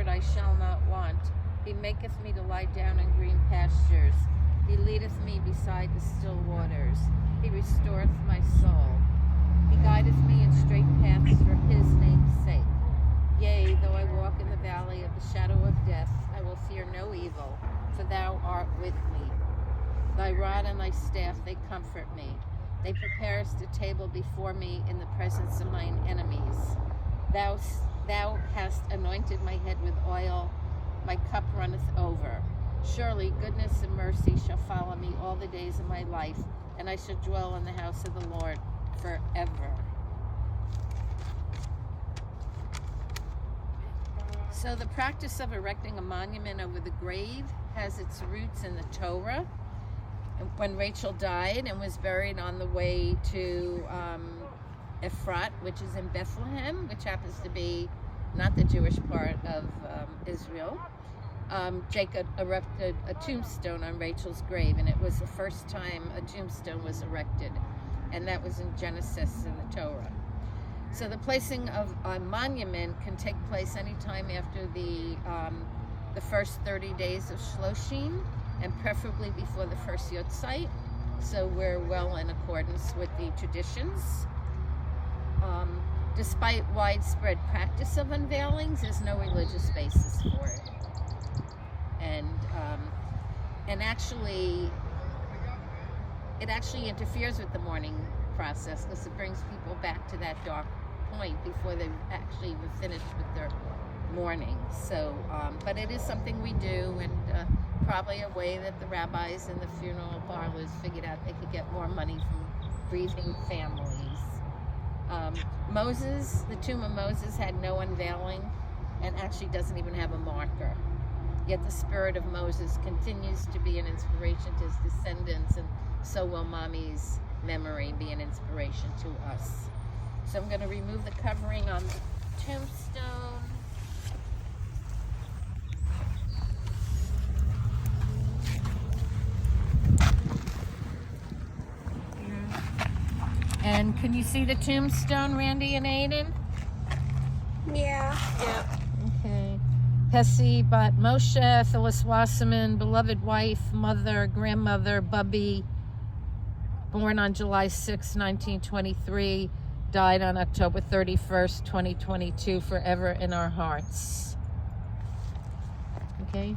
shepherd, I shall not want. He maketh me to lie down in green pastures. He leadeth me beside the still waters. He restoreth my soul. He guideth me in straight paths for his name's sake. Yea, though I walk in the valley of the shadow of death, I will fear no evil, for thou art with me. Thy rod and thy staff, they comfort me. They preparest a table before me in the presence of mine enemies. Thou hast anointed my head with oil, my cup runneth over. Surely goodness and mercy shall follow me all the days of my life, and I shall dwell in the house of the Lord forever. So the practice of erecting a monument over the grave has its roots in the Torah. When Rachel died and was buried on the way to Ephrat, which is in Bethlehem, which happens to be not the Jewish part of Israel, Jacob erected a tombstone on Rachel's grave, and it was the first time a tombstone was erected, and that was in Genesis in the Torah. So the placing of a monument can take place anytime after the first 30 days of Shloshim, and preferably before the first Yotzeit, so we're well in accordance with the traditions. Despite widespread practice of unveilings, there's no religious basis for it. And actually, it actually interferes with the mourning process, because it brings people back to that dark point before they've actually even finished with their mourning. So, but it is something we do, and probably a way that the rabbis and the funeral parlors figured out they could get more money from grieving families. Moses, the tomb of Moses had no unveiling and actually doesn't even have a marker. Yet the spirit of Moses continues to be an inspiration to his descendants, and so will Mommy's memory be an inspiration to us. So I'm going to remove the covering on the tombstone. And can you see the tombstone, Randy and Aiden? Yeah. Okay. Hessie Bat Moshe, Phyllis Wasserman, beloved wife, mother, grandmother, Bubby, born on July 6, 1923, died on October 31st, 2022, forever in our hearts. Okay.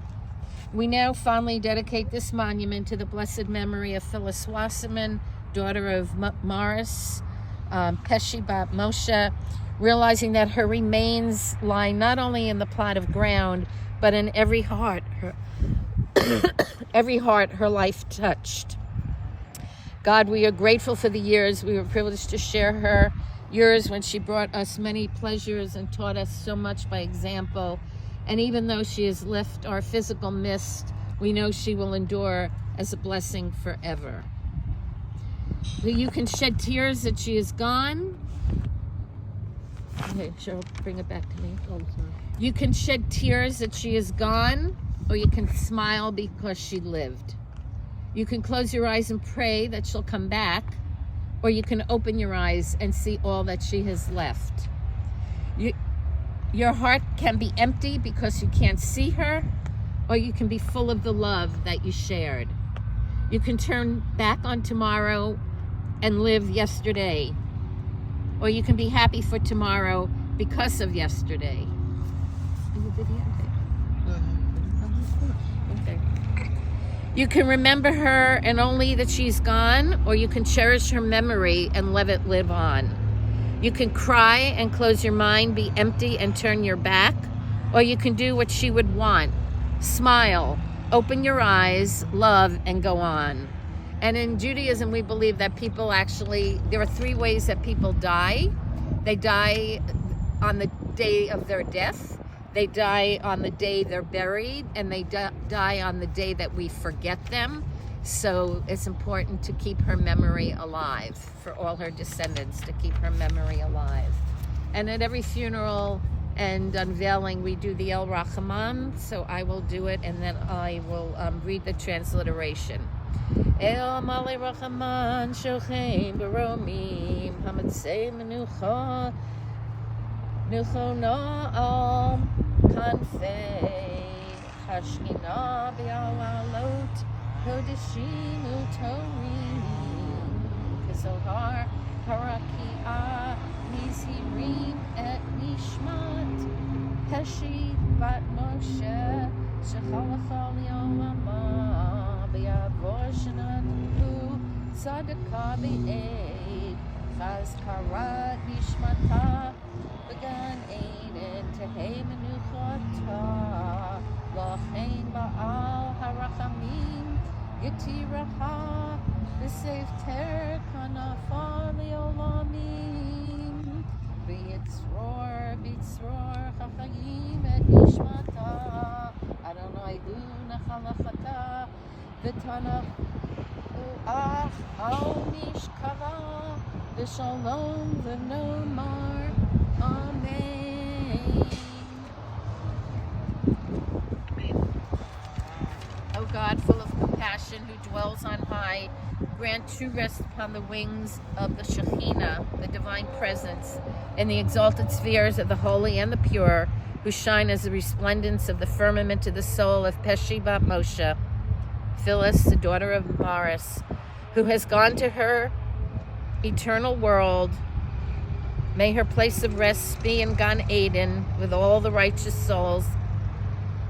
We now fondly dedicate this monument to the blessed memory of Phyllis Wasserman, daughter of Morris, Pesci Bat Moshe, realizing that her remains lie not only in the plot of ground, but in every heart, every heart her life touched. God, we are grateful for the years we were privileged to share her, years when she brought us many pleasures and taught us so much by example. And even though she has left our physical mist, we know she will endure as a blessing forever. You can shed tears that she is gone. Okay, Cheryl, bring it back to me. Oh, sorry. You can shed tears that she is gone, or you can smile because she lived. You can close your eyes and pray that she'll come back, or you can open your eyes and see all that she has left. Your heart can be empty because you can't see her, or you can be full of the love that you shared. You can turn back on tomorrow and live yesterday, or you can be happy for tomorrow because of yesterday. Are you videotaping? Okay. You can remember her and only that she's gone, or you can cherish her memory and let it live on. You can cry and close your mind, be empty and turn your back, or you can do what she would want. Smile, open your eyes, love, and go on. And in Judaism, we believe that people actually, there are 3 ways that people die. They die on the day of their death, they die on the day they're buried, and they die on the day that we forget them. So it's important to keep her memory alive, for all her descendants to keep her memory alive. And at every funeral and unveiling, we do the El Rachaman, so I will do it, and then I will read the transliteration. El Male Rachaman Shochein Baromim Hamatzei Menucha Nucho Noam Kanfei Hashkina Bialalot Kodeshim Utorim Kizohar Harakia Nizirim et Nishmat Heshi Bat Moshe Shechalachal Yolama Biavoshana Hu Sadaka Bi'ed Chaz Karat Nishmata Began Eden Tehei Menuchata Lachein Baal Harachamim Yitiraha B'Seif Ter Kanafa Leolamim B'Yitzror Chachayim Et Nishmata Adonai Hu Nachalachata V'Tanach U'ach Al Mishkava V'Shalom V'Nomar Amen. O God, full of compassion, who dwells on high, grant true rest upon the wings of the Shekhinah, the divine presence, in the exalted spheres of the holy and the pure, who shine as the resplendence of the firmament to the soul of Peshi Bat Moshe, Phyllis, the daughter of Maris, who has gone to her eternal world. May her place of rest be in Gan Eden with all the righteous souls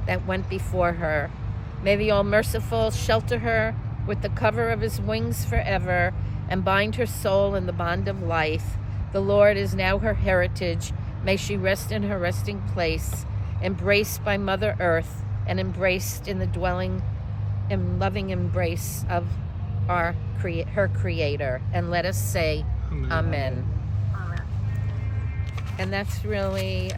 that went before her. May the All-Merciful shelter her with the cover of his wings forever and bind her soul in the bond of life. The Lord is now her heritage. May she rest in her resting place, embraced by Mother Earth and embraced in the dwelling and loving embrace of her Creator. And let us say, Amen. And that's really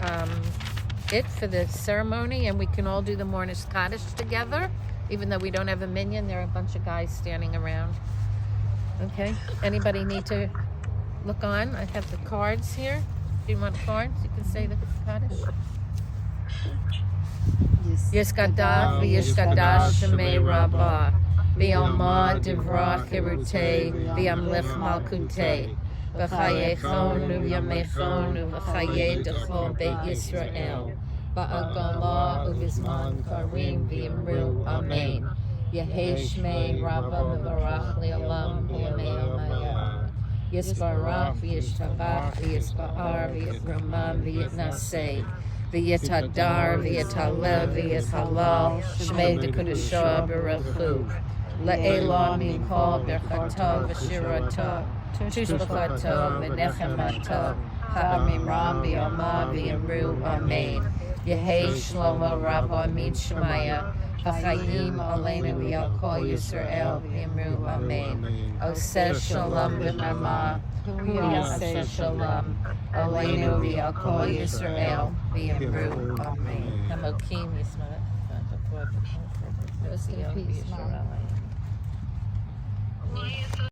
it for the ceremony, and we can all do the Mourner's Kaddish together. Even though we don't have a minyan, there are a bunch of guys standing around. Okay, anybody need to look on? I have the cards here. Do you want cards? You can say the Kaddish. Yeskadav v'yeskadash shemei rabbah v'yalma divrach hirutei v'yamlich malkutei v'chayechonu v'yamechonu v'chayei dechol beit Yisrael ba'agala uvizman karim v'yimru amen. Yehei shmei rabbah mevarach li'olam v'yamei amayah. Yisbarach v'yishtabach v'yisba'ar v'yitramam v'yitnasei v'yitadar v'yitalev v'yithalal shmei dekudashah b'rachu le'elam yikol berchato v'shirato tushbachato v'nechemato ha'amimram v'yama v'yimru amen. Yehei shlomo rabba min shemaya v'chayim aleinu v'yakol Yisrael v'yimru amen. Oseh shalom b'mama Yaseh shalom aleinu v'yakol Yisrael v'yimru amen. Hamokim Yisrael before the Yisrael.